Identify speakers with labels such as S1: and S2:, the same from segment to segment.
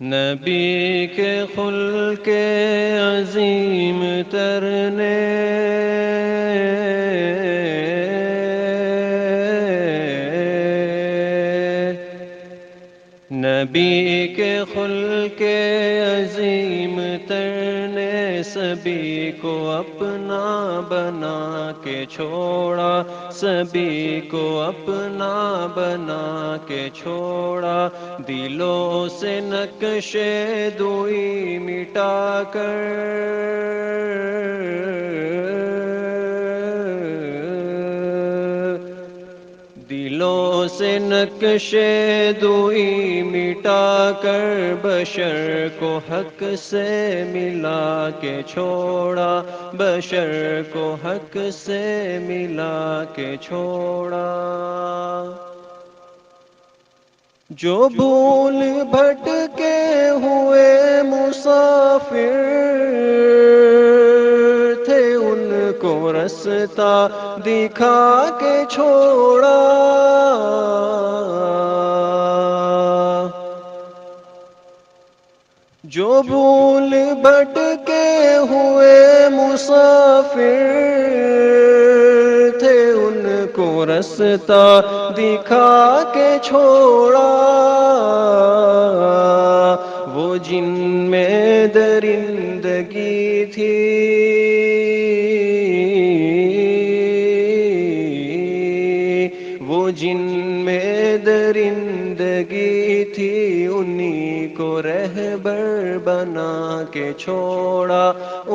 S1: نبی کے خلق عظیم تر نے نبی کے خلق عظیم تر نے سبھی کو اپنا بنا کے چھوڑا، سبھی کو اپنا بنا کے چھوڑا، دلوں سے نقش دوئی مٹا کر دلوں سے نقش دوئی مٹا کر بشر کو حق سے ملا کے چھوڑا، بشر کو حق سے ملا کے چھوڑا۔ جو بھول بھٹکے ہوئے مسافر تھے ان کو رستہ دکھا کے چھوڑا، جو بھول بھٹکے ہوئے مسافر تھے ان کو رستہ دکھا کے چھوڑا، وہ جن میں درندگی تھی وہ جن میں درندگی تھی انہی کو رہبر بنا کے چھوڑا،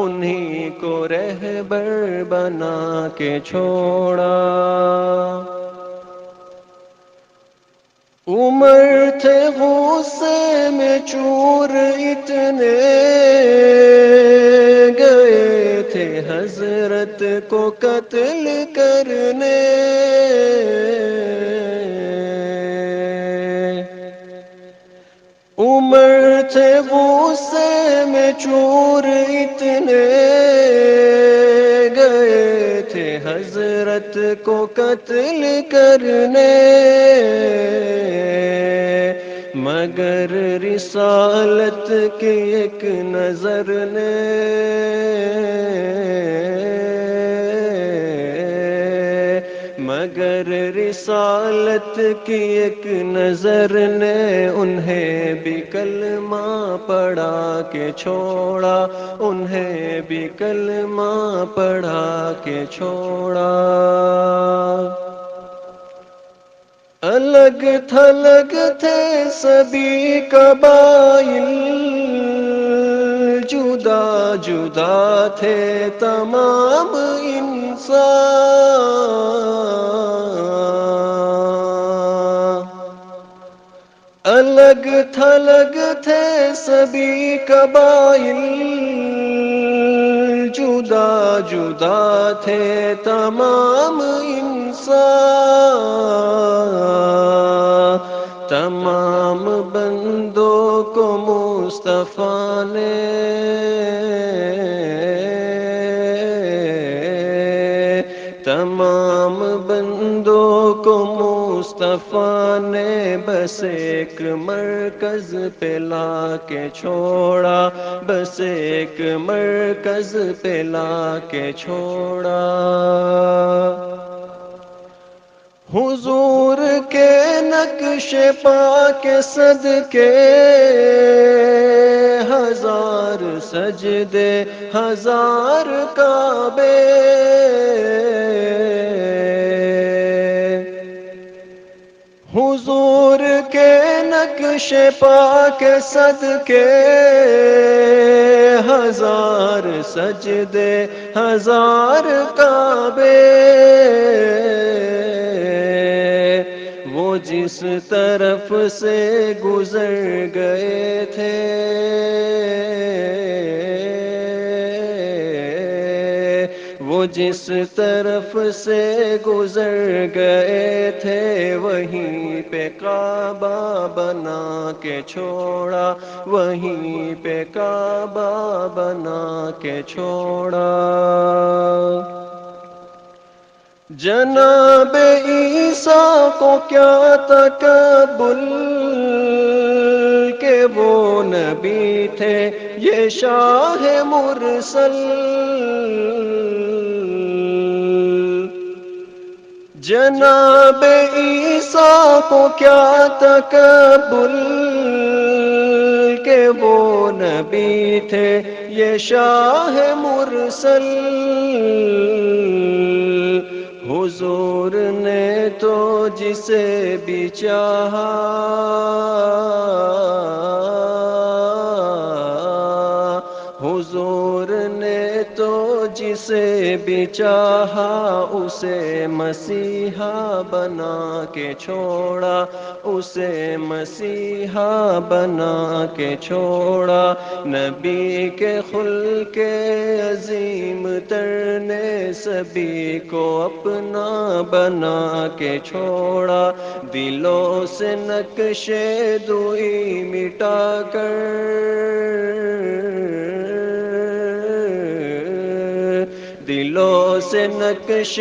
S1: انہی کو رہبر بنا کے چھوڑا۔ عمر تھے غصے میں چور اتنے گئے تھے حضرت کو قتل کرنے، عمر تھے غصے میں چور اتنے گئے تھے حضرت کو قتل کرنے، مگر رسالت کی ایک نظر نے مگر رسالت کی ایک نظر نے انہیں بھی کلمہ پڑھا کے چھوڑا، انہیں بھی کلمہ پڑھا کے چھوڑا۔ الگ تھلگ تھے سبھی قبائل، جدا جدا تھے تمام انسان، الگ تھلگ تھے سبھی قبائل، جدا جدا تھے تمام انسان، تمام بندوں کو مصطفیٰ نے تمام بندوں کو مصطفیٰ نے بس ایک مرکز پہ لا کے چھوڑا، بس ایک مرکز پہ لا کے چھوڑا۔ حضور کے نقش پا کے صدقے ہزار سجدے ہزار کعبے، حضور کے نقش پا کے صدقے ہزار سجدے ہزار کعبے، وہ جس طرف سے گزر گئے تھے وہ جس طرف سے گزر گئے تھے وہیں پہ کعبہ بنا کے چھوڑا، وہیں پہ کعبہ بنا کے چھوڑا۔ جناب عیسیٰ کو کیا تکبر کہ وہ نبی تھے یہ شاہ مرسل، جناب عیسیٰ کو کیا تکبر کہ وہ نبی تھے یہ شاہ مرسل، حضور نے تو جسے بھی چاہا حضور نے تو جسے بھی چاہا اسے مسیحا بنا کے چھوڑا، اسے مسیحا بنا کے چھوڑا، نبی کے خلق عظیم تر نے سبھی کو اپنا بنا کے چھوڑا، دلوں سے نقش دوئی مٹا کر دلوں سے نقش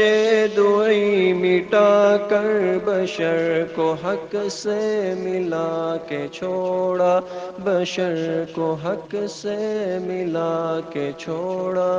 S1: دوئی مٹا کر بشر کو حق سے ملا کے چھوڑا، بشر کو حق سے ملا کے چھوڑا۔